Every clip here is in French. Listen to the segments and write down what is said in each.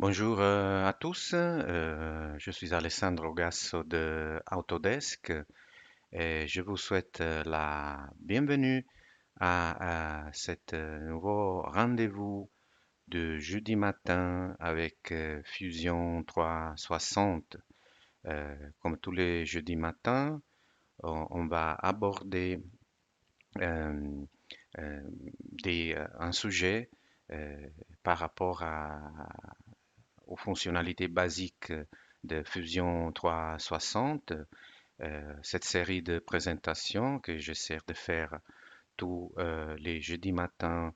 Bonjour à tous, je suis Alessandro Gasso de Autodesk et je vous souhaite la bienvenue à cet nouveau rendez-vous de jeudi matin avec Fusion 360. Comme tous les jeudis matins, on va aborder euh, euh, un sujet euh, par rapport aux fonctionnalités basiques de Fusion 360. Cette série de présentations que j'essaie de faire tous les jeudis matins,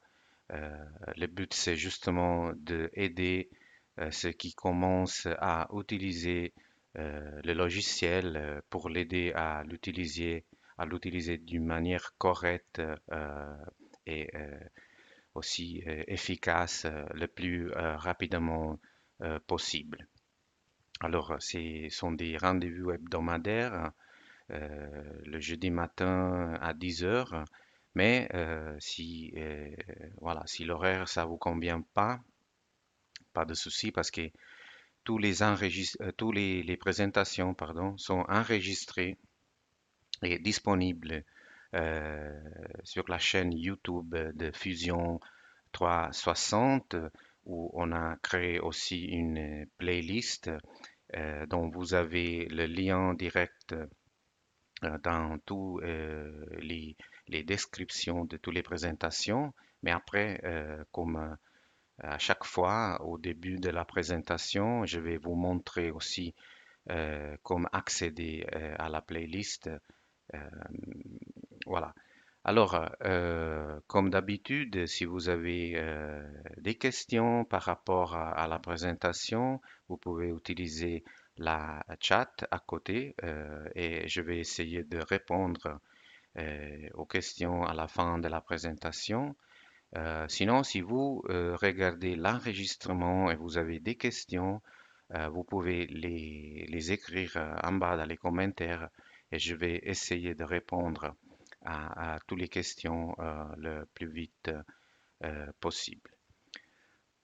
euh, le but c'est justement d'aider ceux qui commencent à utiliser le logiciel pour l'aider à l'utiliser d'une manière correcte et aussi efficace le plus rapidement possible. Alors, ce sont des rendez-vous hebdomadaires le jeudi matin à 10 heures. Mais voilà, si l'horaire ça vous convient pas de souci parce que tous les présentations pardon, sont enregistrées et disponibles euh, sur la chaîne YouTube de Fusion 360 où on a créé aussi une playlist dont vous avez le lien direct dans tous les descriptions de toutes les présentations. Mais après, comme à chaque fois, au début de la présentation, je vais vous montrer aussi comment accéder à la playlist. Euh, voilà. Alors, comme d'habitude, si vous avez des questions par rapport à la présentation, vous pouvez utiliser la chat à côté et je vais essayer de répondre aux questions à la fin de la présentation. Sinon, si vous regardez l'enregistrement et vous avez des questions, vous pouvez les écrire en bas dans les commentaires et je vais essayer de répondre à toutes les questions le plus vite possible.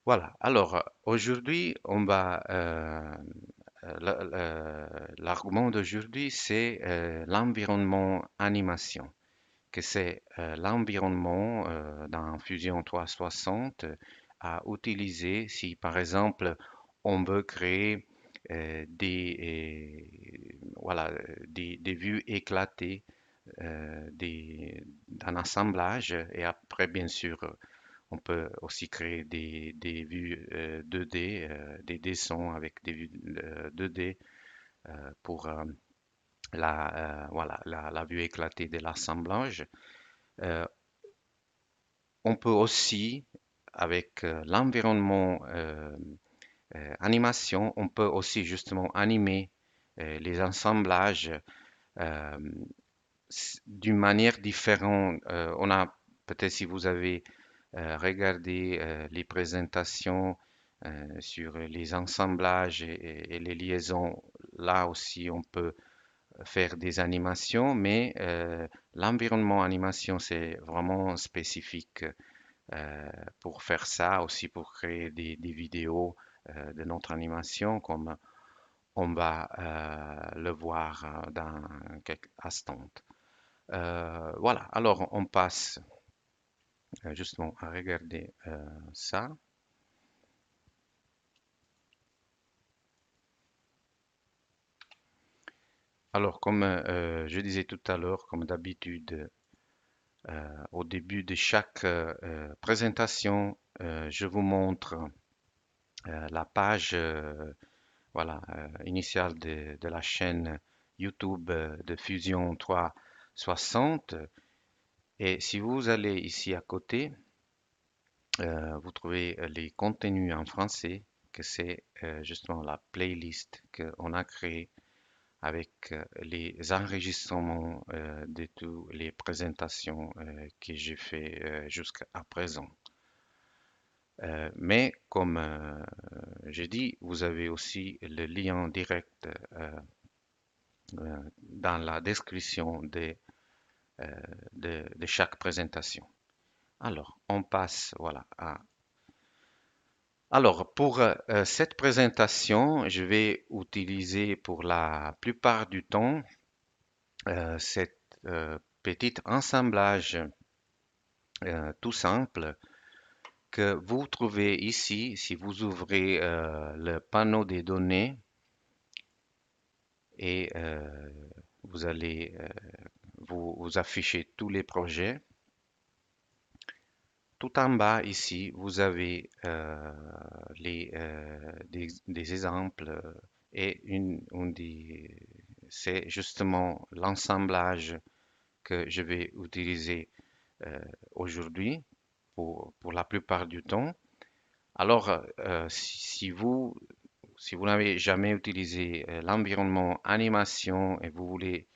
Voilà, alors aujourd'hui, l'argument d'aujourd'hui, c'est l'environnement animation, que c'est l'environnement dans Fusion 360 à utiliser si par exemple on veut créer voilà, des vues éclatées d'un assemblage et après bien sûr on peut aussi créer des vues 2D, des dessins avec des vues 2D pour voilà, la vue éclatée de l'assemblage. Euh, on peut aussi, avec l'environnement animation, on peut aussi justement animer les assemblages euh, d'une manière différente. On a peut-être si vous avez regardé les présentations sur les assemblages et les liaisons, là aussi on peut faire des animations, mais l'environnement animation c'est vraiment spécifique pour faire ça, aussi pour créer des vidéos de notre animation, comme on va le voir dans quelques instants. Voilà, alors on passe justement à regarder ça. Alors, comme je disais tout à l'heure, comme d'habitude, au début de chaque présentation, je vous montre la page voilà, initiale de la chaîne YouTube de Fusion 360. Et si vous allez ici à côté, vous trouvez les contenus en français, que c'est justement la playlist qu'on a créée avec les enregistrements de toutes les présentations que j'ai fait jusqu'à présent. Mais comme j'ai dit, vous avez aussi le lien direct dans la description de chaque présentation. Alors, on passe voilà, à Alors, pour cette présentation, je vais utiliser pour la plupart du temps cet petit assemblage tout simple que vous trouvez ici si vous ouvrez le panneau des données et vous allez vous afficher tous les projets. Tout en bas ici, vous avez des exemples et c'est justement l'assemblage que je vais utiliser euh, aujourd'hui pour la plupart du temps. Alors, si vous n'avez jamais utilisé l'environnement animation et vous voulez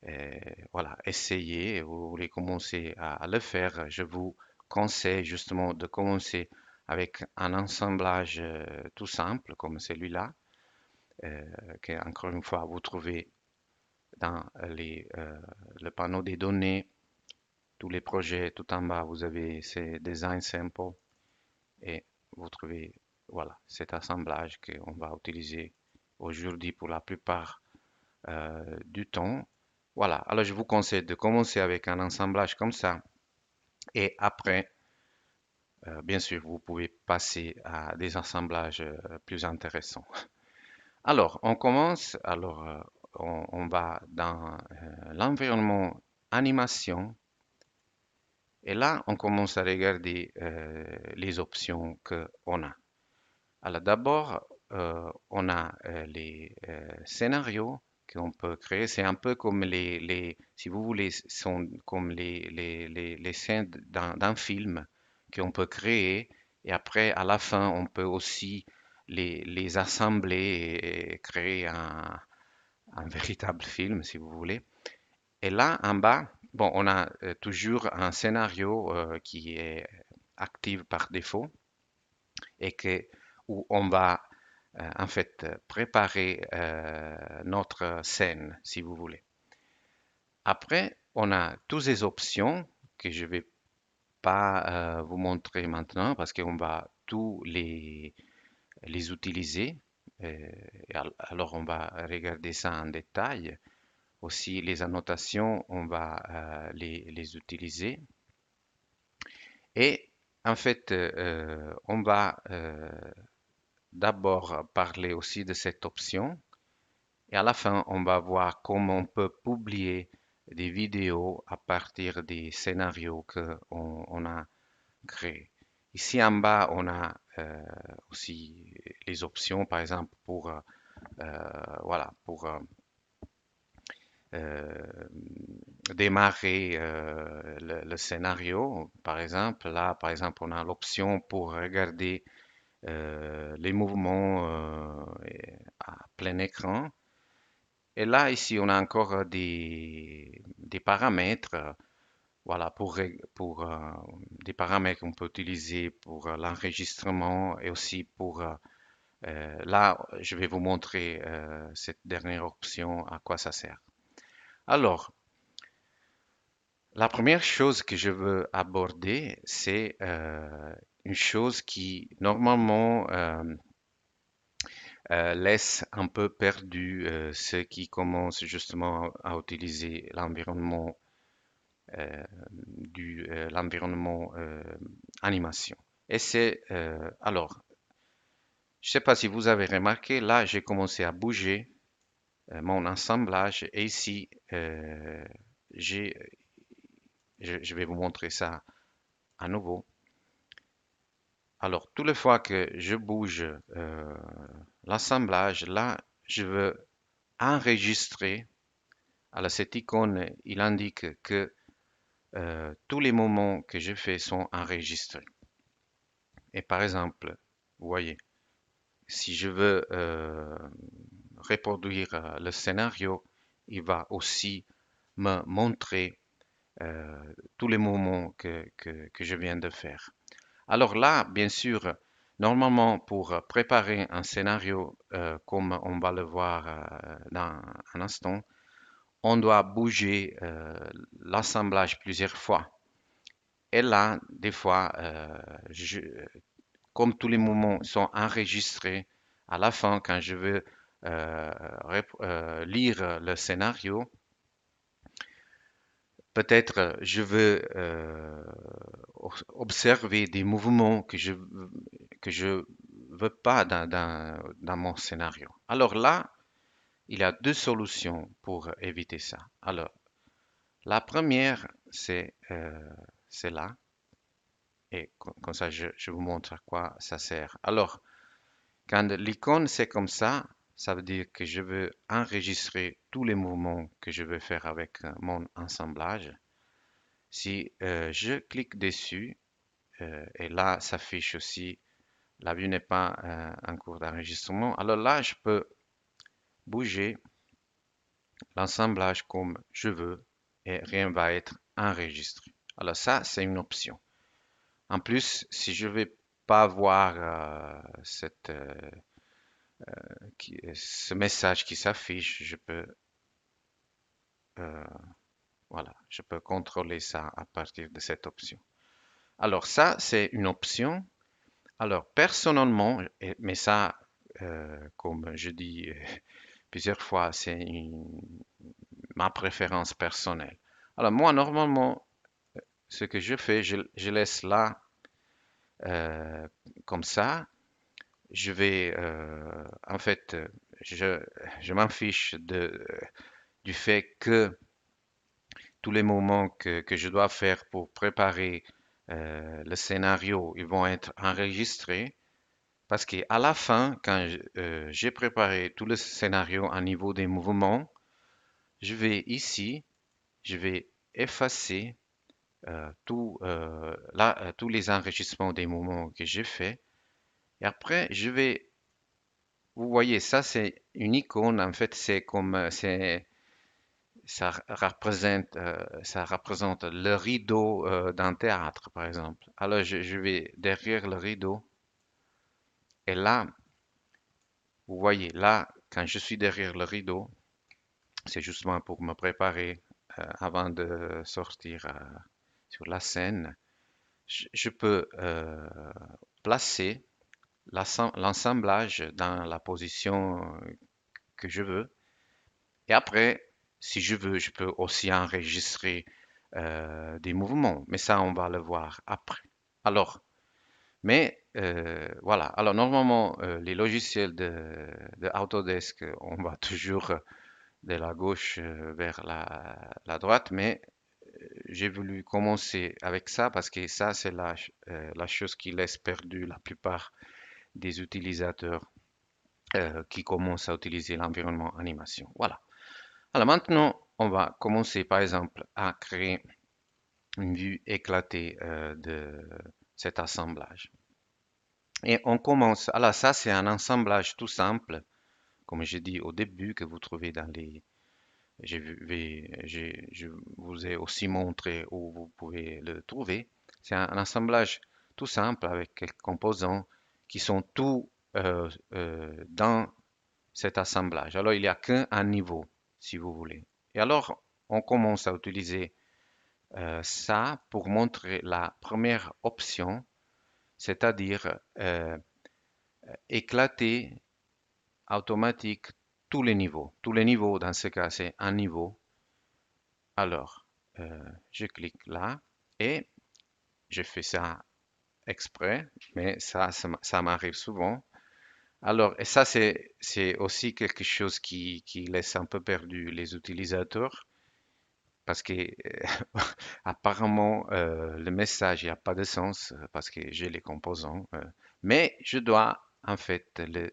euh, voilà, essayer, et vous voulez commencer à le faire, je vous conseille justement de commencer avec un assemblage tout simple comme celui-là, euh, que encore une fois vous trouvez dans le panneau des données, tous les projets tout en bas, vous avez ces design simple et vous trouvez voilà cet assemblage qu'on va utiliser aujourd'hui pour la plupart du temps. Voilà, alors je vous conseille de commencer avec un assemblage comme ça et après, bien sûr, vous pouvez passer à des assemblages plus intéressants. Alors, on commence, on va dans l'environnement animation et là, on commence à regarder les options qu'on a. Alors d'abord, on a les scénarios qu'on peut créer. C'est un peu comme si vous voulez, sont comme les scènes d'un film qu'on peut créer. Et après, à la fin, on peut aussi les assembler et créer un véritable film, si vous voulez. Et là, en bas, bon, on a toujours un scénario qui est actif par défaut et où on va en fait préparer notre scène, si vous voulez. Après, on a toutes les options que je ne vais pas vous montrer maintenant parce qu'on va tous les utiliser. Alors, on va regarder ça en détail. Aussi, les annotations, on va les utiliser. Et en fait, on va d'abord parler aussi de cette option et à la fin, on va voir comment on peut publier des vidéos à partir des scénarios qu'on a créés. Ici en bas, on a aussi les options, par exemple, voilà, pour euh, démarrer le scénario. Par exemple, là, par exemple, on a l'option pour regarder les mouvements à plein écran. Et là, ici, on a encore des paramètres, voilà, des paramètres qu'on peut utiliser pour l'enregistrement et aussi là, je vais vous montrer cette dernière option, à quoi ça sert. Alors, la première chose que je veux aborder, c'est une chose qui normalement laisse un peu perdu ceux qui commencent justement à utiliser l'environnement l'environnement animation. Et c'est alors, je ne sais pas si vous avez remarqué, là j'ai commencé à bouger mon assemblage et ici j'ai, je vais vous montrer ça à nouveau. Alors, toutes les fois que je bouge l'assemblage, là, je veux enregistrer. Alors, cette icône, il indique que tous les moments que je fais sont enregistrés. Et par exemple, vous voyez, si je veux reproduire le scénario, il va aussi me montrer tous les moments que je viens de faire. Alors là, bien sûr, normalement, pour préparer un scénario, comme on va le voir dans un instant, on doit bouger l'assemblage plusieurs fois. Et là, des fois, comme tous les mouvements sont enregistrés à la fin, quand je veux lire le scénario, peut-être je veux observer des mouvements que je veux pas dans mon scénario. Alors là, il y a deux solutions pour éviter ça. Alors, la première, c'est là, et comme ça, je vous montre à quoi ça sert. Alors, quand l'icône c'est comme ça veut dire que je veux enregistrer tous les mouvements que je veux faire avec mon assemblage. Si je clique dessus, et là s'affiche aussi, la vue n'est pas en cours d'enregistrement, alors là, je peux bouger l'assemblage comme je veux et rien va être enregistré. Alors ça, c'est une option. En plus, si je vais pas voir ce message qui s'affiche, euh, voilà, je peux contrôler ça à partir de cette option. Alors ça, c'est une option. Alors personnellement, mais ça, comme je dis plusieurs fois, c'est ma préférence personnelle. Alors moi, normalement, ce que je fais, je laisse là comme ça. Je vais, en fait, je m'en fiche du fait que tous les moments que je dois faire pour préparer le scénario, ils vont être enregistrés. Parce qu'à la fin, quand j'ai préparé tout le scénario à niveau des mouvements, je vais ici, je vais effacer tous les enregistrements des mouvements que j'ai fait. Et après, vous voyez, ça c'est une icône. En fait, c'est comme, ça représente le rideau d'un théâtre, par exemple. Alors, je vais derrière le rideau. Et là, vous voyez, là, quand je suis derrière le rideau, c'est justement pour me préparer avant de sortir sur la scène. Je peux placer l'assemblage dans la position que je veux. Et après, si je veux, je peux aussi enregistrer des mouvements. Mais ça, on va le voir après. Alors, mais voilà. Alors, normalement, les logiciels de Autodesk, on va toujours de la gauche vers la droite, mais j'ai voulu commencer avec ça parce que ça, c'est la chose qui laisse perdu la plupart des utilisateurs qui commencent à utiliser l'environnement animation. Voilà. Alors maintenant, on va commencer par exemple à créer une vue éclatée de cet assemblage. Et on commence. Alors ça, c'est un assemblage tout simple, comme j'ai dit au début, que vous trouvez dans les. Je vous ai aussi montré où vous pouvez le trouver. C'est un assemblage tout simple avec quelques composants qui sont tous dans cet assemblage. Alors, il n'y a qu'un niveau, si vous voulez. Et alors, on commence à utiliser ça pour montrer la première option, c'est-à-dire éclater automatique tous les niveaux. Tous les niveaux, dans ce cas, c'est un niveau. Alors, je clique là et je fais ça exprès, mais ça m'arrive souvent. Alors, et ça, c'est aussi quelque chose qui laisse un peu perdu les utilisateurs parce que apparemment, le message, il n'y a pas de sens parce que j'ai les composants. Mais je dois en fait le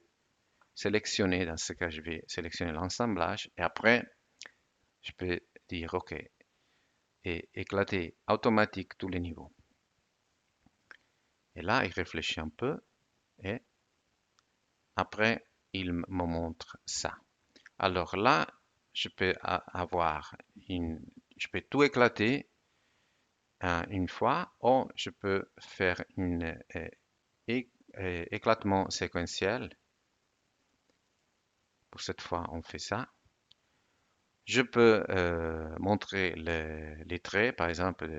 sélectionner. Dans ce cas, je vais sélectionner l'assemblage et après, je peux dire OK et éclater automatique tous les niveaux. Et là, il réfléchit un peu et après, il me montre ça. Alors là, je peux avoir je peux tout éclater une fois ou je peux faire une éclatement séquentiel. Pour cette fois, on fait ça. Je peux montrer les traits, par exemple,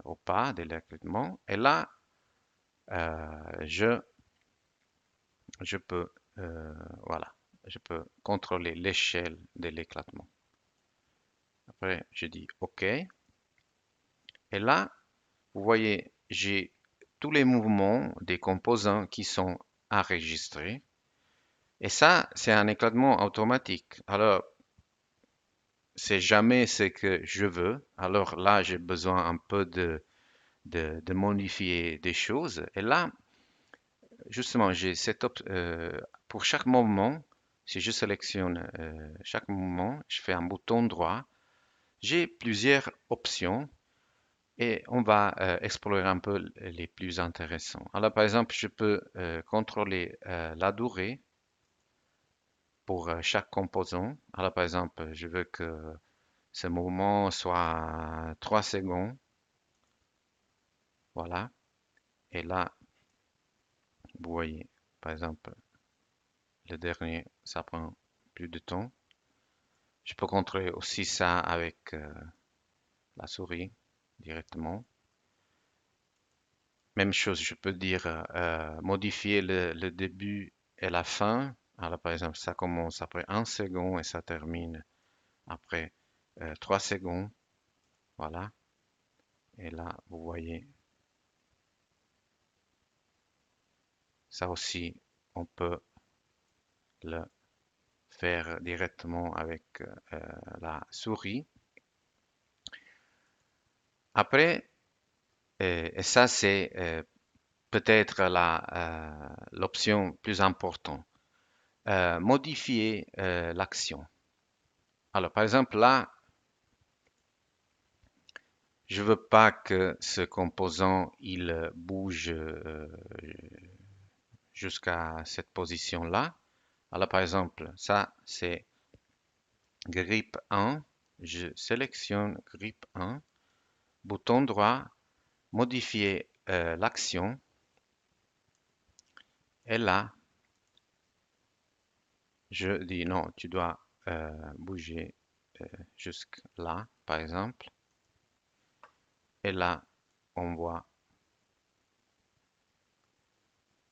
au pas de l'éclatement. Et là, je je peux, voilà, je peux contrôler l'échelle de l'éclatement. Après, je dis OK. Et là, vous voyez, j'ai tous les mouvements des composants qui sont enregistrés. Et ça, c'est un éclatement automatique. Alors, c'est jamais ce que je veux. Alors là, j'ai besoin un peu de modifier des choses. Et là, justement, j'ai pour chaque mouvement, si je sélectionne chaque mouvement, je fais un bouton droit. J'ai plusieurs options et on va explorer un peu les plus intéressants. Alors, par exemple, je peux contrôler la durée pour chaque composant. Alors, par exemple, je veux que ce mouvement soit 3 secondes. Voilà. Et là, vous voyez, par exemple, le dernier, ça prend plus de temps. Je peux contrôler aussi ça avec la souris directement. Même chose, je peux dire modifier le début et la fin. Alors, par exemple, ça commence après 1 seconde et ça termine après 3 secondes. Voilà. Et là, vous voyez, ça aussi, on peut le faire directement avec la souris. Après, et ça, c'est peut-être l'option plus importante. Modifier l'action. Alors, par exemple, là, je veux pas que ce composant il bouge jusqu'à cette position-là. Alors, par exemple, ça, c'est grip 1. Je sélectionne grip 1, bouton droit, modifier l'action. Et là, je dis non, tu dois bouger jusque là, par exemple. Et là, on voit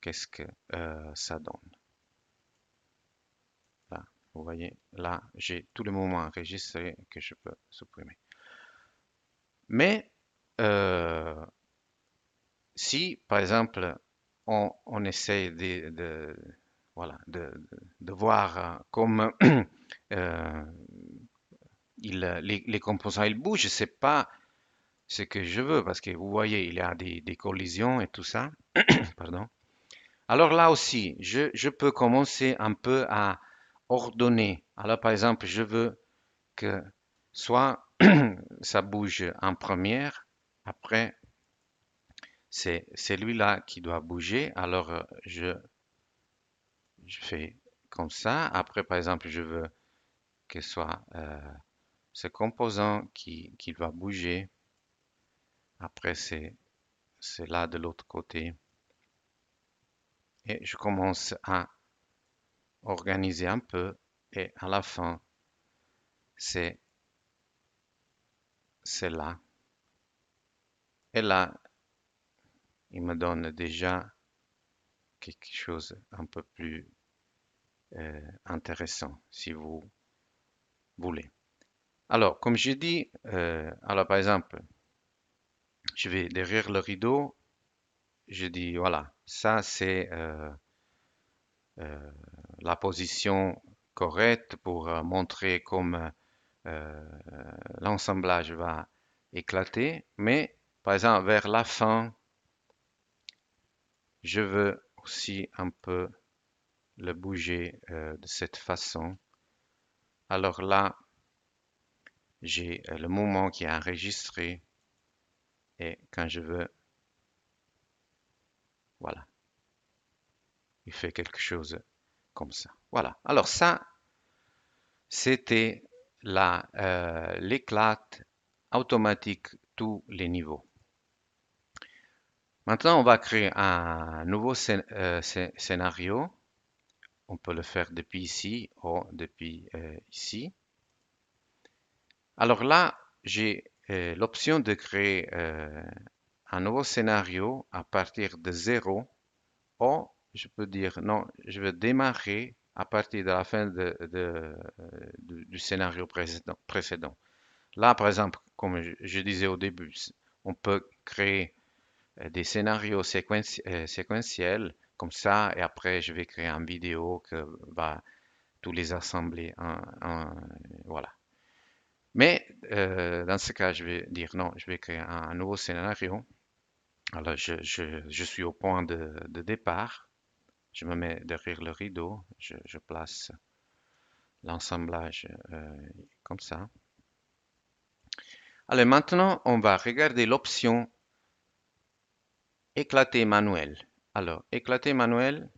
qu'est-ce que ça donne. Là, vous voyez, là, j'ai tous les mouvements enregistrés que je peux supprimer. Mais euh, si, par exemple, on essaie voilà, de voir comme euh, les composants ils bougent, c'est pas ce que je veux parce que vous voyez, il y a des collisions et tout ça. Pardon. Alors là aussi, je peux commencer un peu à ordonner. Alors par exemple, je veux que soit ça bouge en première, après c'est celui-là qui doit bouger. Alors je fais comme ça. Après par exemple, je veux que ce soit ce composant qui va bouger. Après c'est là de l'autre côté. Et je commence à organiser un peu. Et à la fin, c'est là. Et là, il me donne déjà quelque chose un peu plus intéressant, si vous voulez. Alors, comme je dis, alors par exemple, je vais derrière le rideau, je dis voilà, ça c'est la position correcte pour montrer comme euh, l'assemblage va éclater. Mais par exemple, vers la fin, je veux aussi un peu le bouger de cette façon. Alors là, j'ai le mouvement qui est enregistré et quand je veux, voilà, il fait quelque chose comme ça. Voilà. Alors ça, c'était l'éclat automatique tous les niveaux. Maintenant, on va créer un nouveau scénario. On peut le faire depuis ici ou depuis ici. Alors là, j'ai l'option de créer un nouveau scénario à partir de zéro ou je peux dire non, je vais démarrer à partir de la fin du scénario précédent. Là, par exemple, comme je disais au début, on peut créer des scénarios séquentiels comme ça, et après, je vais créer une vidéo qui va tous les assembler voilà. Mais dans ce cas, je vais dire non, je vais créer un nouveau scénario. Alors, je suis au point de départ. Je me mets derrière le rideau. Je place l'assemblage comme ça. Alors maintenant, on va regarder l'option éclater manuel. Alors, éclater manuel,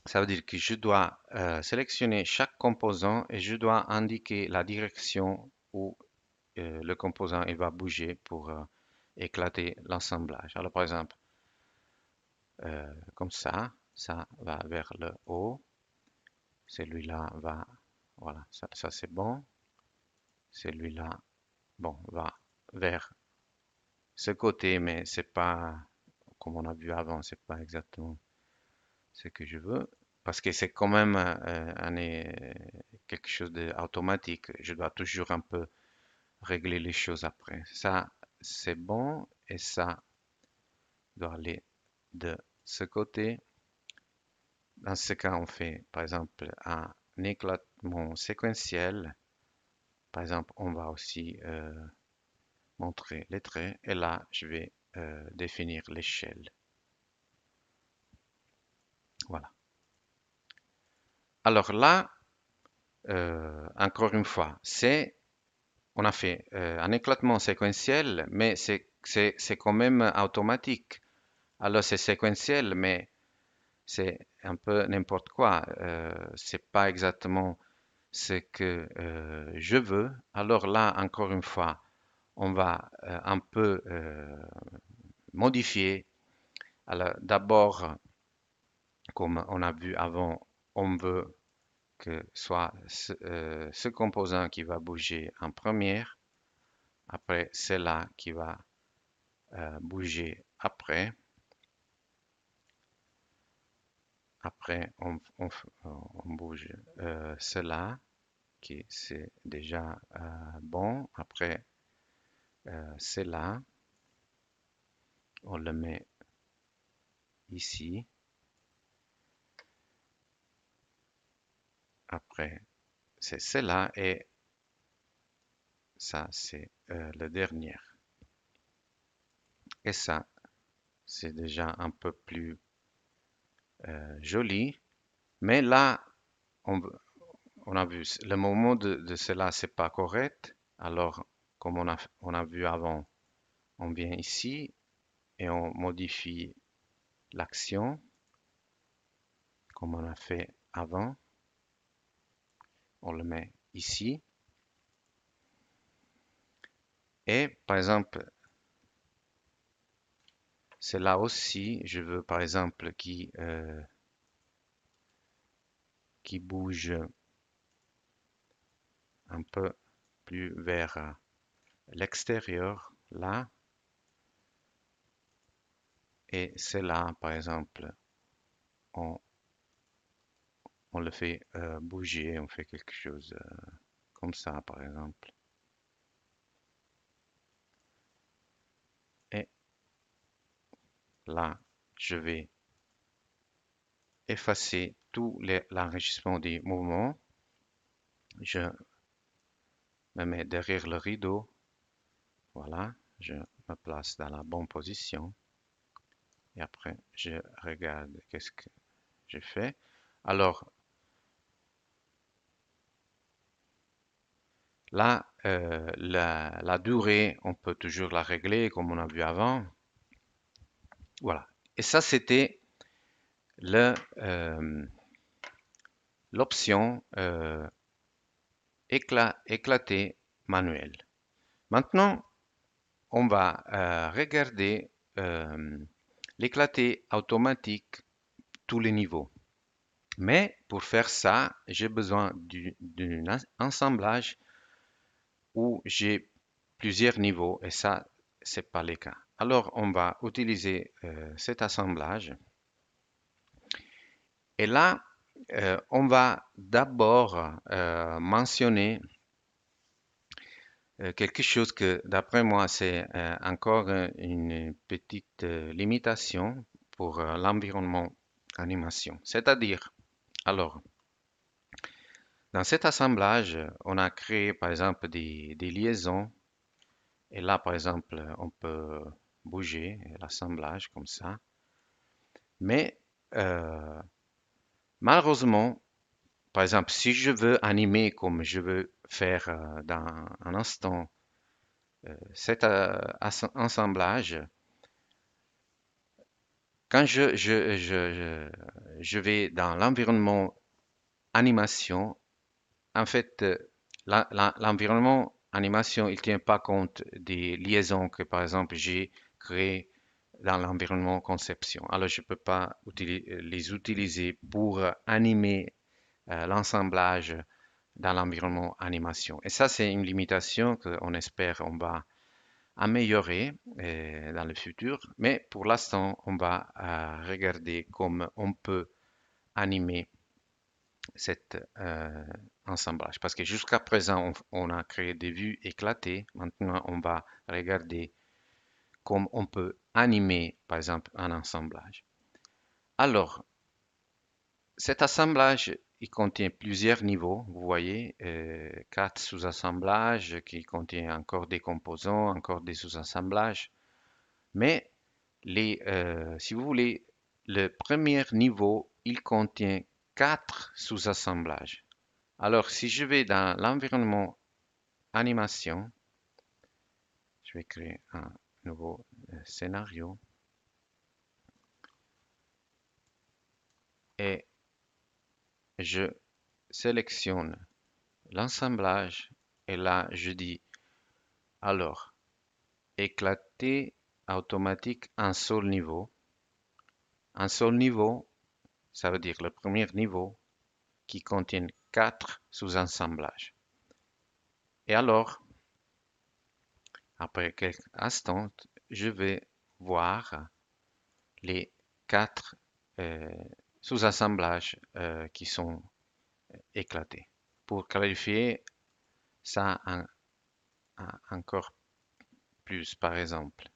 ça veut dire que je dois sélectionner chaque composant et je dois indiquer la direction où le composant il va bouger pour éclater l'assemblage. Alors, par exemple, comme ça va vers le haut. Celui-là va, voilà, ça c'est bon. Celui-là, bon, va vers ce côté, mais c'est pas, comme on a vu avant, c'est pas exactement ce que je veux. Parce que c'est quand même quelque chose d'automatique. Je dois toujours un peu régler les choses après. Ça, c'est bon. Et ça doit aller de ce côté. Dans ce cas, on fait, par exemple, un éclatement séquentiel. Par exemple, on va aussi montrer les traits. Et là, je vais définir l'échelle. Voilà. Alors là, encore une fois, on a fait un éclatement séquentiel, mais c'est quand même automatique. Alors c'est séquentiel, mais c'est un peu n'importe quoi. C'est pas exactement ce que je veux. Alors là, encore une fois, on va un peu modifier. Alors d'abord, comme on a vu avant, on veut que soit ce composant qui va bouger en première. Après, c'est là qui va bouger après. Après, on bouge cela qui c'est déjà bon. Après, c'est là. On le met ici. Après, c'est cela et ça, c'est le dernier. Et ça, c'est déjà un peu plus joli. Mais là, on, on a vu, le moment de cela, c'est pas correct. Alors, comme on a vu avant, on vient ici et on modifie l'action comme on a fait avant. On le met ici. Et par exemple, c'est là aussi, je veux par exemple qui bouge un peu plus vers l'extérieur, là. Et c'est là, par exemple, on, on le fait bouger, on fait quelque chose comme ça, par exemple. Et là, je vais effacer tout l'enregistrement des mouvements. Je me mets derrière le rideau. Voilà, je me place dans la bonne position. Et après, je regarde qu'est-ce que j'ai fait. Alors, là, la durée, on peut toujours la régler comme on a vu avant. Voilà. Et ça, c'était le, euh, l'option éclater manuel. Maintenant, on va regarder l'éclaté automatique tous les niveaux. Mais pour faire ça, j'ai besoin d'un assemblage où j'ai plusieurs niveaux et ça, c'est pas le cas. Alors, on va utiliser cet assemblage Et là, on va d'abord mentionner quelque chose que, d'après moi, c'est encore une petite limitation pour l'environnement animation. C'est-à-dire, alors, dans cet assemblage, on a créé, par exemple, des liaisons. Et là, par exemple, on peut bouger l'assemblage comme ça. Mais euh, malheureusement, par exemple, si je veux animer comme je veux faire dans un instant cet assemblage, quand je vais dans l'environnement animation, en fait, l'environnement animation, il ne tient pas compte des liaisons que, par exemple, j'ai créées dans l'environnement conception. Alors, je ne peux pas les utiliser pour animer l'assemblage dans l'environnement animation. Et ça, c'est une limitation qu'on espère on va améliorer dans le futur. Mais pour l'instant, on va regarder comment on peut animer cet assemblage. Parce que jusqu'à présent, on a créé des vues éclatées. Maintenant, on va regarder comment on peut animer, par exemple, un assemblage. Alors, cet assemblage, il contient plusieurs niveaux. Vous voyez, quatre sous-assemblages qui contiennent encore des composants, encore des sous-assemblages. Mais si vous voulez, le premier niveau, il contient quatre sous-assemblages. Alors, si je vais dans l'environnement animation, je vais créer un nouveau scénario et je sélectionne l'assemblage et là, je dis alors éclater automatique un seul niveau. Un seul niveau, ça veut dire le premier niveau qui contient quatre sous-assemblages. Et alors, après quelques instants, je vais voir les quatre euh, sous-assemblages qui sont éclatés. Pour clarifier ça encore plus, par exemple,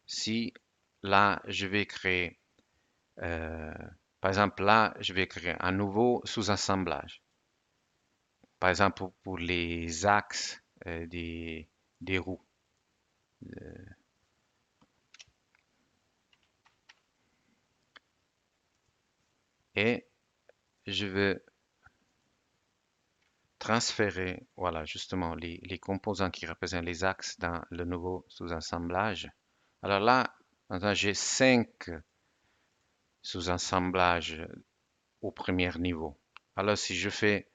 si là je vais créer, euh, par exemple là je vais créer un nouveau sous-assemblage, par exemple pour les axes des roues. Et je veux transférer, voilà, justement, les composants qui représentent les axes dans le nouveau sous-assemblage. Alors là, maintenant, j'ai cinq sous-assemblages au premier niveau. Alors, si je fais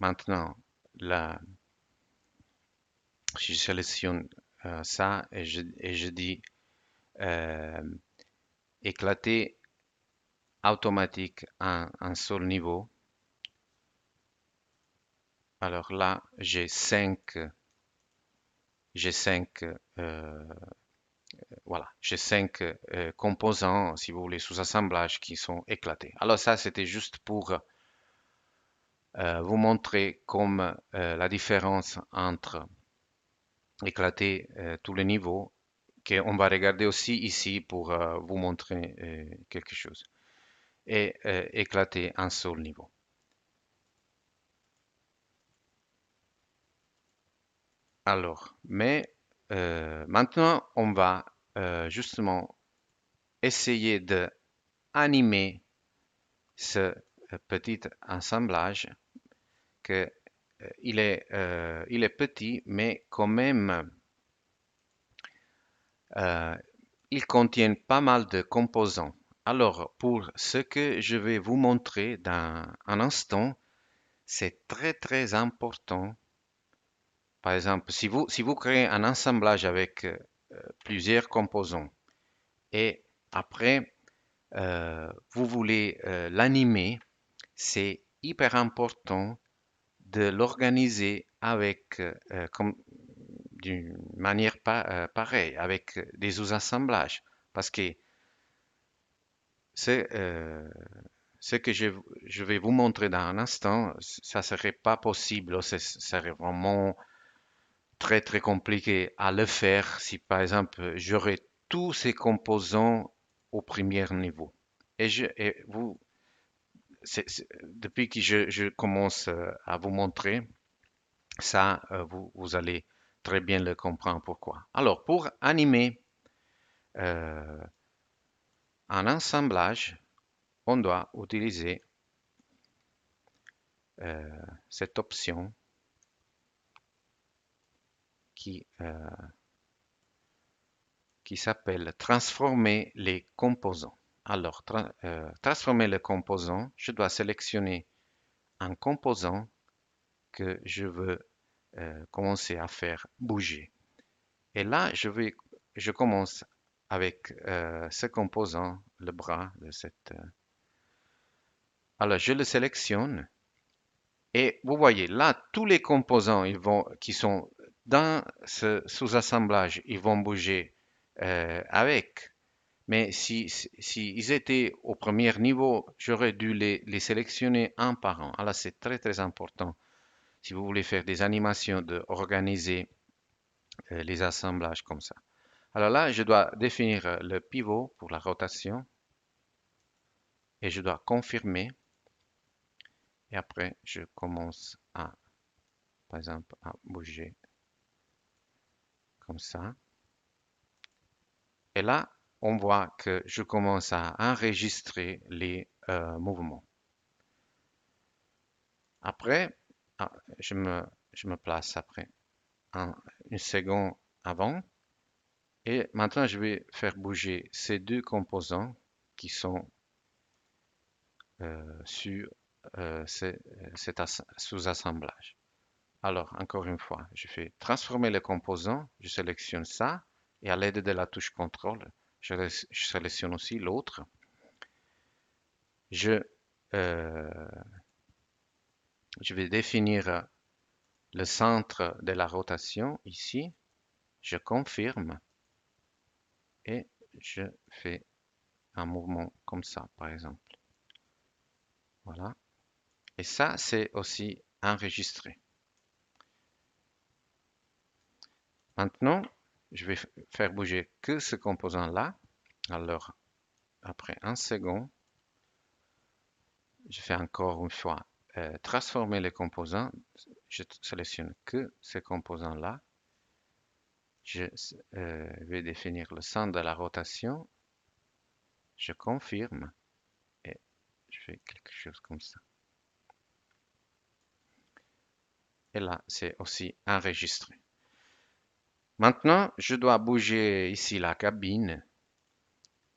maintenant, la, si je sélectionne ça et je dis euh, éclater automatique un seul niveau, alors là, j'ai cinq voilà, j'ai cinq composants, si vous voulez, sous-assemblages qui sont éclatés. Alors ça, c'était juste pour vous montrer comme la différence entre éclater tous les niveaux, qu'on va regarder aussi ici pour vous montrer quelque chose, et éclater un seul niveau. Alors, mais maintenant, on va justement essayer de animer ce petit assemblage que il est petit, mais quand même, euh, il contient pas mal de composants. Alors, pour ce que je vais vous montrer dans un instant, c'est très très important. Par exemple, si vous créez un assemblage avec plusieurs composants et après vous voulez l'animer, c'est hyper important de l'organiser avec comme d'une manière pareille, avec des sous-assemblages. Parce que C'est ce que je vais vous montrer dans un instant. Ça serait pas possible, ça serait vraiment très très compliqué à le faire si par exemple j'aurais tous ces composants au premier niveau. Et vous, depuis que je commence à vous montrer ça, vous allez très bien le comprendre pourquoi. Alors, pour animer euh, un assemblage, on doit utiliser euh, cette option qui, euh, qui s'appelle transformer les composants. Alors, transformer les composants, je dois sélectionner un composant que je veux commencer à faire bouger. Et là, je commence avec ce composant, le bras de cette. Alors, je le sélectionne et vous voyez là, tous les composants qui sont dans ce sous-assemblage, ils vont bouger avec. Mais si ils étaient au premier niveau, j'aurais dû les sélectionner un par un. Alors, c'est très très important si vous voulez faire des animations de organiser les assemblages comme ça. Alors là, je dois définir le pivot pour la rotation et je dois confirmer. Et après, je commence à, par exemple, à bouger comme ça. Et là, on voit que je commence à enregistrer les mouvements. Après, ah, je me place après une seconde avant. Et maintenant, je vais faire bouger ces deux composants qui sont sur cet sous-assemblage. Alors, encore une fois, je fais transformer le composant, je sélectionne ça, et à l'aide de la touche contrôle, je sélectionne aussi l'autre. Je, euh, je vais définir le centre de la rotation ici, je confirme et je fais un mouvement comme ça, par exemple. Voilà. Et ça, c'est aussi enregistré. Maintenant, je vais faire bouger que ce composant-là. Alors, après un second, je fais encore une fois transformer les composants. Je sélectionne que ces composants-là. Je vais définir le centre de la rotation. Je confirme et je fais quelque chose comme ça. Et là, c'est aussi enregistré. Maintenant, je dois bouger ici la cabine.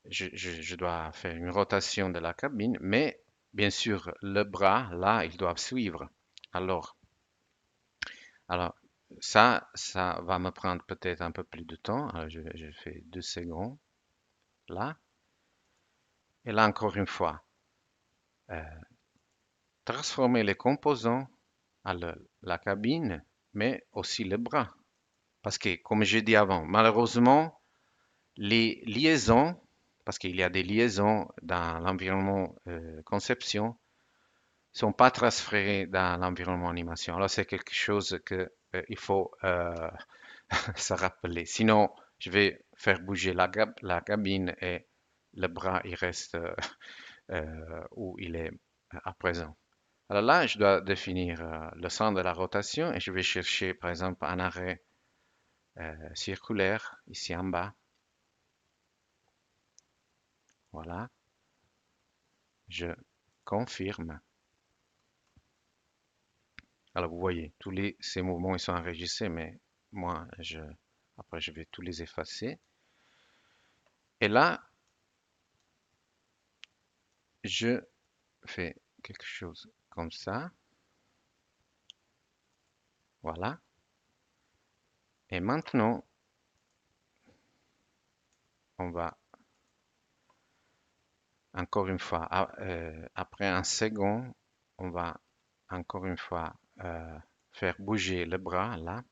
Je dois faire une rotation de la cabine, mais bien sûr, le bras, là, ils doivent suivre. Alors, alors ça va me prendre peut-être un peu plus de temps. Alors, je fais 2 secondes là. Et là, encore une fois, euh, transformer les composants à la cabine, mais aussi le bras. Parce que, comme j'ai dit avant, malheureusement, les liaisons, parce qu'il y a des liaisons dans l'environnement conception, sont pas transférées dans l'environnement animation. Alors, c'est quelque chose que il faut se rappeler. Sinon, je vais faire bouger la cabine et le bras, il reste où il est à présent. Alors là, je dois définir le centre de la rotation et je vais chercher, par exemple, un arrêt circulaire ici en bas. Voilà, je confirme. Alors vous voyez, ces mouvements ils sont enregistrés, mais moi, après je vais tous les effacer. Et là, je fais quelque chose comme ça. Voilà. Et maintenant, on va encore une fois, après un second, on va encore une fois faire bouger le bras là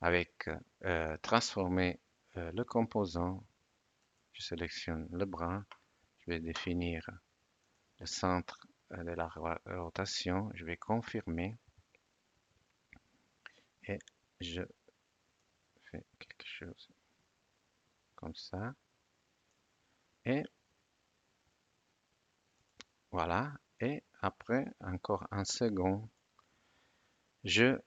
avec transformer le composant. Je sélectionne le bras, je vais définir le centre de la rotation, je vais confirmer et je fais quelque chose comme ça. Et voilà. Et après, encore un second, je,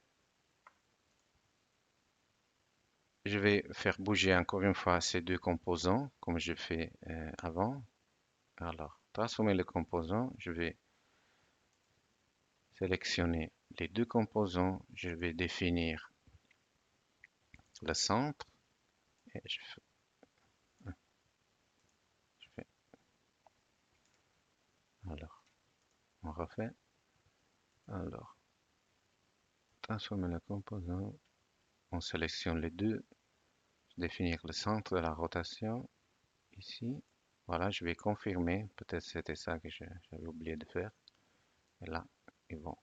je vais faire bouger encore une fois ces deux composants comme je fais avant. Alors, transformer le composant, je vais sélectionner les deux composants, je vais définir le centre et je fais, alors, on refait. Alors, transformer le composant, on sélectionne les deux, définir le centre de la rotation ici. Voilà, je vais confirmer, peut-être c'était ça que j'avais oublié de faire. Et là, et bon.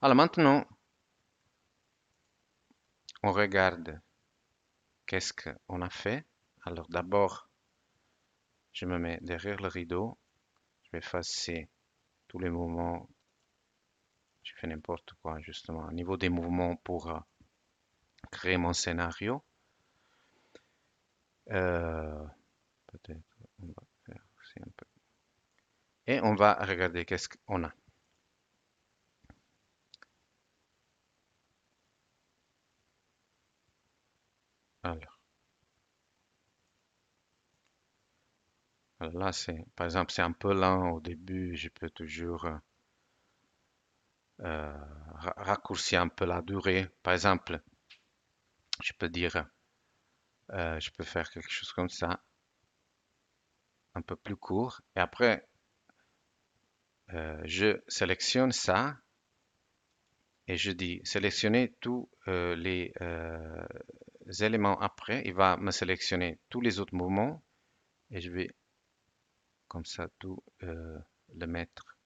Alors maintenant, on regarde qu'est-ce qu'on a fait. Alors d'abord, je me mets derrière le rideau, je vais effacer tous les mouvements, je fais n'importe quoi justement, au niveau des mouvements pour créer mon scénario. Euh, Peut-être on va faire aussi un peu. Et on va regarder qu'est-ce qu'on a. Alors, là, par exemple, c'est un peu lent au début, je peux toujours raccourcir un peu la durée. Par exemple, je peux dire, je peux faire quelque chose comme ça, un peu plus court. Et après, je sélectionne ça et je dis sélectionner tous les éléments après. Il va me sélectionner tous les autres mouvements et je vais comme ça tout le mettre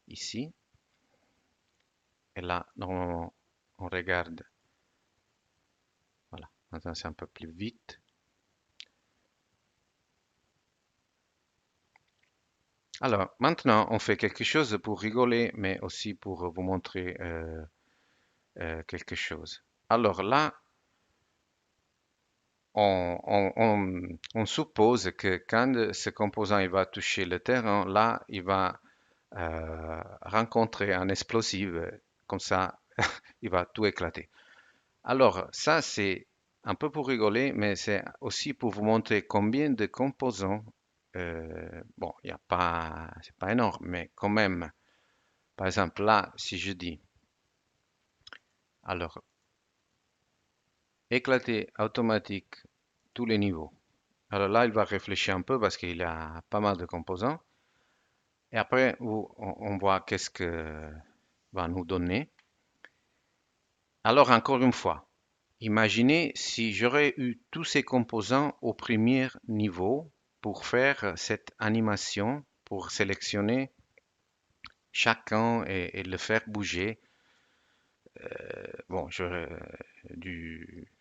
ici. Et là, normalement, on regarde. Voilà, maintenant c'est un peu plus vite. Alors, maintenant, on fait quelque chose pour rigoler, mais aussi pour vous montrer quelque chose. Alors là, on suppose que quand ce composant il va toucher le terrain, là, il va rencontrer un explosif, comme ça, il va tout éclater. Alors, ça, c'est un peu pour rigoler, mais c'est aussi pour vous montrer combien de composants, bon, il n'y a pas, c'est pas énorme, mais quand même, par exemple, là, si je dis, alors, éclater automatique tous les niveaux. Alors là, il va réfléchir un peu parce qu'il a pas mal de composants. Et après, on voit qu'est-ce que va nous donner. Alors, encore une fois, imaginez si j'aurais eu tous ces composants au premier niveau pour faire cette animation, pour sélectionner chacun et le faire bouger. Bon, j'aurais dû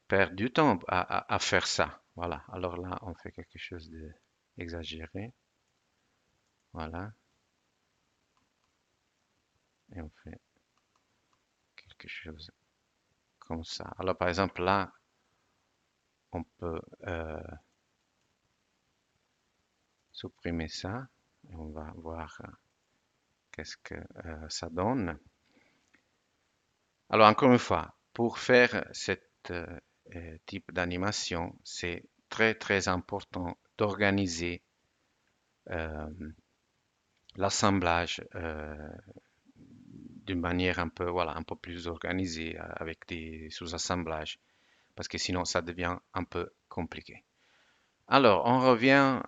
perdre du temps à faire ça. Voilà. Alors là, on fait quelque chose d'exagéré. Voilà. Et on fait quelque chose comme ça. Alors, par exemple, là, on peut supprimer ça. Et on va voir qu'est-ce que ça donne. Alors, encore une fois, pour faire ce type d'animation, c'est très, très important d'organiser euh, l'assemblage d'une manière un peu, voilà, un peu plus organisée avec des sous-assemblages, parce que sinon, ça devient un peu compliqué. Alors, on revient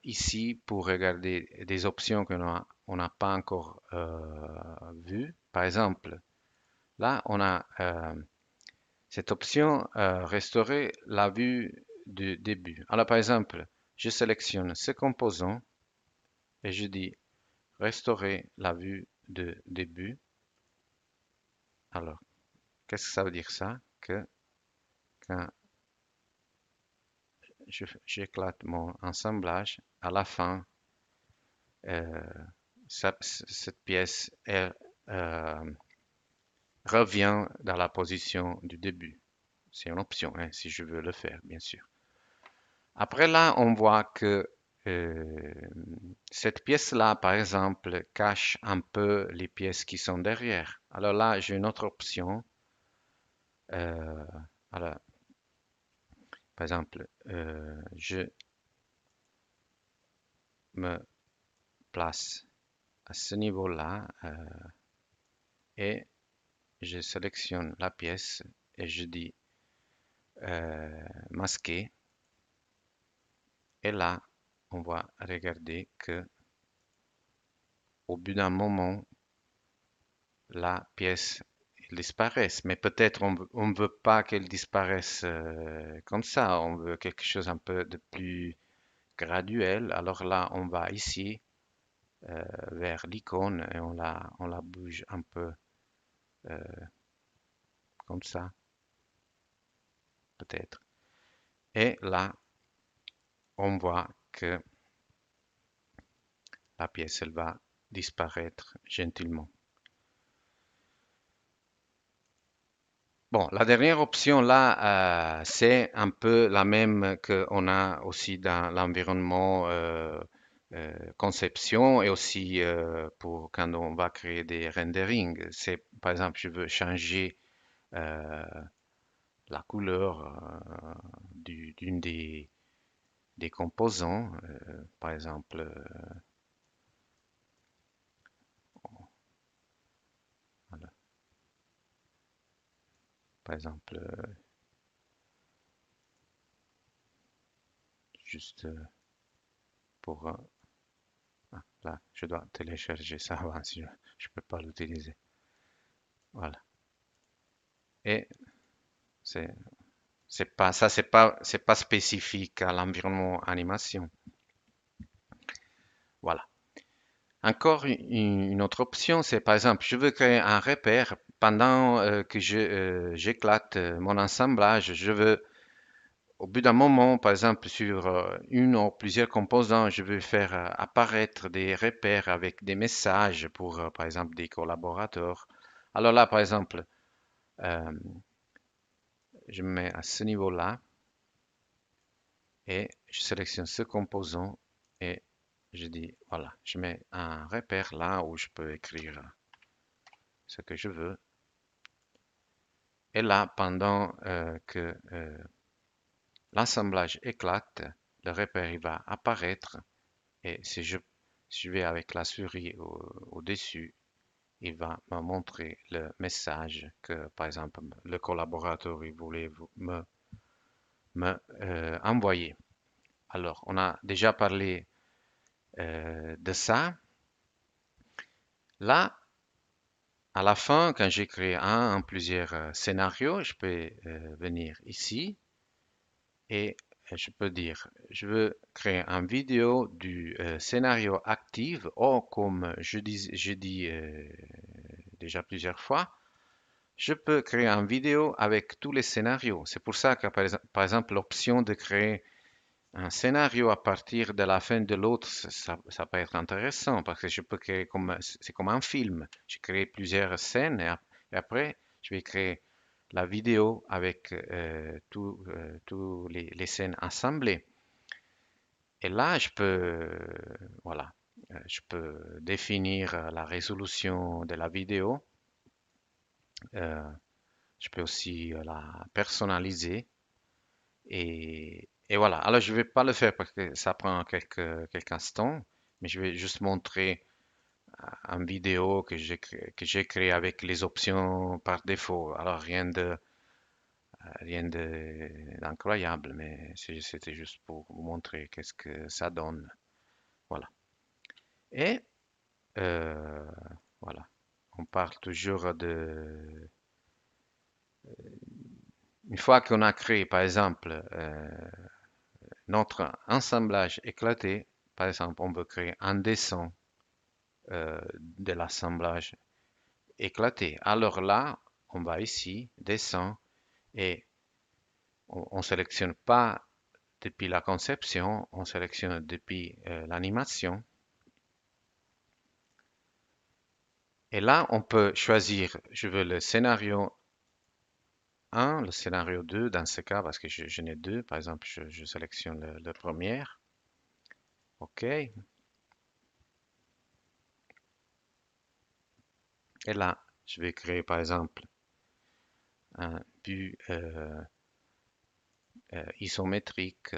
ici pour regarder des options que on n'a pas encore vues. Par exemple, là, on a cette option restaurer la vue du début. Alors, par exemple, je sélectionne ce composant et je dis restaurer la vue de début. Alors, qu'est-ce que ça veut dire ça? Que quand j'éclate mon assemblage. À la fin, euh, cette pièce revient dans la position du début. C'est une option, hein, si je veux le faire, bien sûr. Après là, on voit que euh, cette pièce-là, par exemple, cache un peu les pièces qui sont derrière. Alors là, j'ai une autre option. Euh, alors, par exemple, je me place à ce niveau-là et je sélectionne la pièce et je dis masquer. Et là, on va regarder que au bout d'un moment, la pièce elle disparaisse. Mais peut-être on ne veut pas qu'elle disparaisse comme ça. On veut quelque chose un peu de plus graduel. Alors là, on va ici vers l'icône et on la bouge un peu euh, comme ça, peut-être. Et là, on voit que la pièce, elle va disparaître gentiment. Bon, la dernière option là, c'est un peu la même qu'on a aussi dans l'environnement conception et aussi pour quand on va créer des renderings. C'est, par exemple, je veux changer euh, la couleur d'une des composants. Par exemple, voilà, par exemple, juste pour là, je dois télécharger ça avant si je peux pas l'utiliser. Voilà. Et c'est c'est pas spécifique à l'environnement animation. Voilà. Encore une autre option, c'est par exemple, je veux créer un repère pendant que j'éclate mon assemblage. Je veux, au bout d'un moment, par exemple, sur une ou plusieurs composants, je veux faire apparaître des repères avec des messages pour, par exemple, des collaborateurs. Alors là, par exemple, euh, je me mets à ce niveau-là et je sélectionne ce composant et je dis, voilà, je mets un repère là où je peux écrire ce que je veux. Et là, pendant que l'assemblage éclate, le repère il va apparaître et si je vais avec la souris au-dessus, il va me montrer le message que, par exemple, le collaborateur il voulait me envoyer. Alors, on a déjà parlé de ça. Là, à la fin, quand j'ai créé un en plusieurs scénarios, je peux venir ici et je peux dire, je veux créer une vidéo du scénario active. Ou comme je dis déjà plusieurs fois, je peux créer une vidéo avec tous les scénarios. C'est pour ça que, par exemple, l'option de créer un scénario à partir de la fin de l'autre, ça peut être intéressant parce que je peux créer comme, c'est comme un film. Je crée plusieurs scènes et après, je vais créer la vidéo avec tous les scènes assemblées. Et là, voilà, je peux définir la résolution de la vidéo. Euh, je peux aussi la personnaliser. Et voilà. Alors, je ne vais pas le faire parce que ça prend quelques instants, mais je vais juste montrer une vidéo que j'ai créée avec les options par défaut. Alors, d'incroyable, mais c'était juste pour vous montrer qu'est-ce que ça donne. Voilà. Et euh, voilà. On parle toujours de... Une fois qu'on a créé, par exemple, notre assemblage éclaté, par exemple, on veut créer un dessin de l'assemblage éclaté. Alors là, on va ici, dessin, et on ne sélectionne pas depuis la conception, on sélectionne depuis l'animation. Et là, on peut choisir, je veux le scénario 1, le scénario 2 dans ce cas, parce que je n'ai deux. Par exemple, je sélectionne le premier. OK. Et là, je vais créer, par exemple, un but isométrique,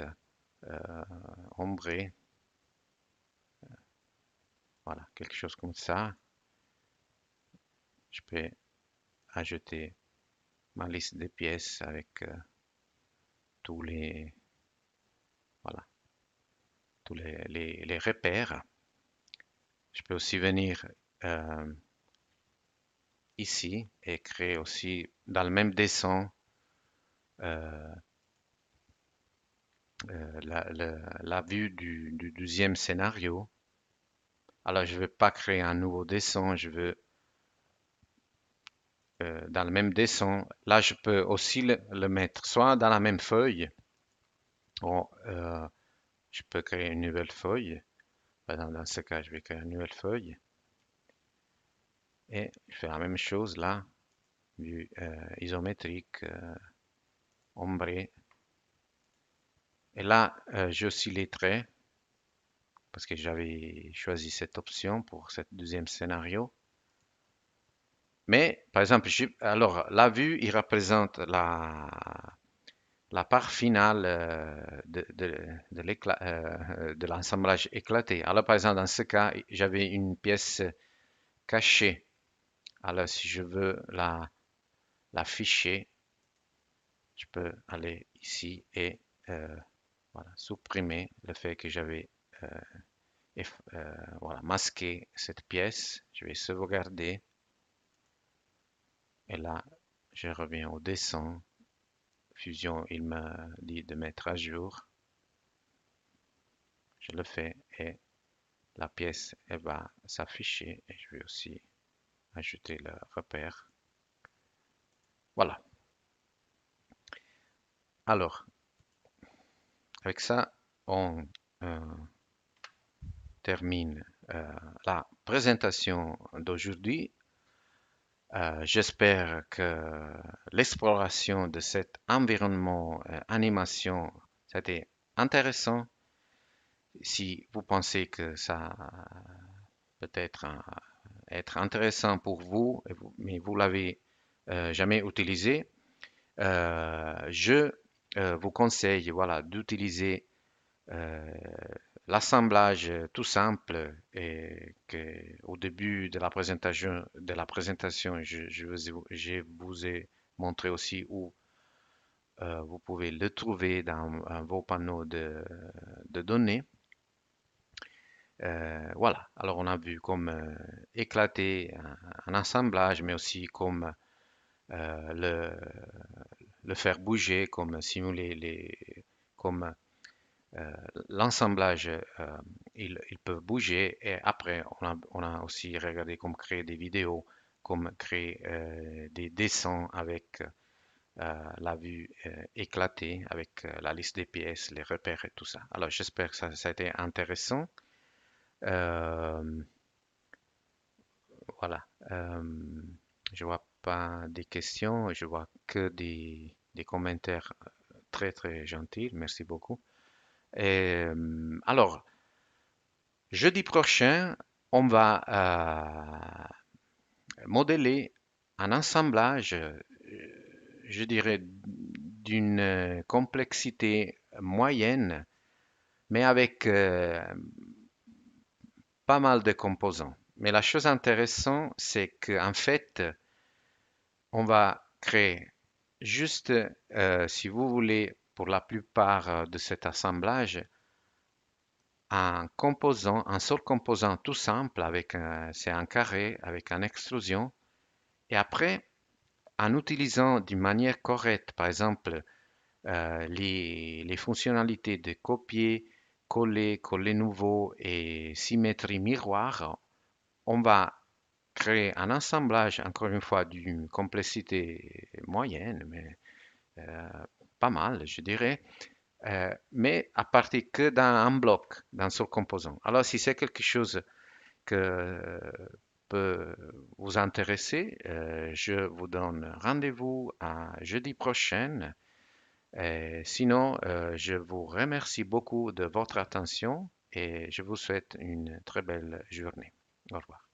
ombré. Voilà, quelque chose comme ça. Je peux ajouter ma liste de pièces avec tous les, voilà, tous les repères. Je peux aussi venir euh, ici et créer aussi dans le même dessin euh, la vue du deuxième scénario. Alors, je ne veux pas créer un nouveau dessin, je veux dans le même dessin. Là, je peux aussi le mettre soit dans la même feuille, ou je peux créer une nouvelle feuille. Par exemple, dans ce cas, je vais créer une nouvelle feuille et je fais la même chose là, vue isométrique, ombré. Et là, j'ai aussi les traits parce que j'avais choisi cette option pour ce deuxième scénario. Mais, par exemple, alors la vue, il représente la part finale de l'assemblage éclaté. Alors, par exemple, dans ce cas, j'avais une pièce cachée. Alors, si je veux l'afficher, je peux aller ici et voilà, supprimer le fait que j'avais euh, voilà, masqué cette pièce. Je vais sauvegarder et là, je reviens au dessin. Fusion, il m'a dit de mettre à jour. Je le fais et la pièce elle va s'afficher et je vais aussi ajouter le repère. Voilà. Alors, avec ça, on euh, termine la présentation d'aujourd'hui. J'espère que l'exploration de cet environnement animation, c'était intéressant. Si vous pensez que ça peut être intéressant pour vous, mais vous l'avez jamais utilisé, je vous conseille voilà, d'utiliser euh, l'assemblage tout simple et que au début de la présentation je vous ai montré aussi où vous pouvez le trouver dans vos panneaux de données. Voilà, alors on a vu comme éclater un assemblage, mais aussi comme euh, le, le faire bouger, comme simuler comme euh, l'assemblage, il peut bouger. Et après, on a aussi regardé comme créer des vidéos, comme créer des dessins avec la vue éclatée, avec la liste des pièces, les repères et tout ça. Alors, j'espère que ça a été intéressant. Euh, voilà. Je vois pas des questions, je vois que des commentaires très très gentils. Merci beaucoup. Et, alors, jeudi prochain, on va modeler un assemblage, je dirais, d'une complexité moyenne, mais avec pas mal de composants. Mais la chose intéressante, c'est qu'en fait, on va créer juste, si vous voulez, pour la plupart de cet assemblage, un seul composant tout simple avec c'est un carré avec une extrusion. Et après, en utilisant d'une manière correcte, par exemple, les fonctionnalités de copier, coller, coller nouveau et symétrie miroir, on va créer un assemblage, encore une fois, d'une complexité moyenne, mais euh, pas mal, je dirais, mais à partir que d'un bloc, d'un seul composant. Alors, si c'est quelque chose que peut vous intéresser, je vous donne rendez-vous à jeudi prochain. Sinon, je vous remercie beaucoup de votre attention et je vous souhaite une très belle journée. Au revoir.